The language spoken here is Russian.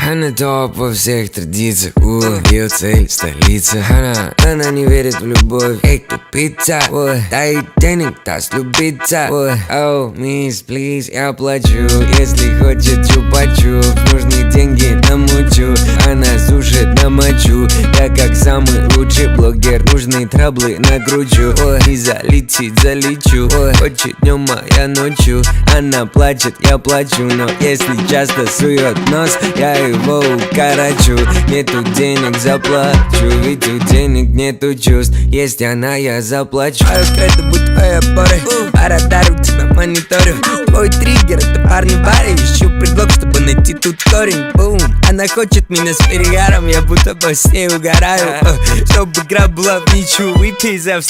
Она топ во всех традициях, ее цель столица. Она не верит в любовь, эй, тупица. Дай денег, даст любиться. Oh, miss, please, я плачу. Если хочет чупа-чуп, нужны деньги намучу. Она сушит на мочу. Я как самый лучший блогер, нужные траблы накручу. И залетит, залечу. Хочет днем, а я ночью. Она плачет, я плачу. Но если часто сует нос, я его укорочу. Нету денег, заплачу. Ведь у денег нету чувств. Есть она, я заплачу. Это будет твоя пора. По радару тебя мониторю. Твой триггер, это парни в баре. Ищу предлог, чтобы найти тут корень. Бум. Она хочет меня с перегаром. Я будто бы с ней угораю. Чтобы игра была в ничью. Выпей за все.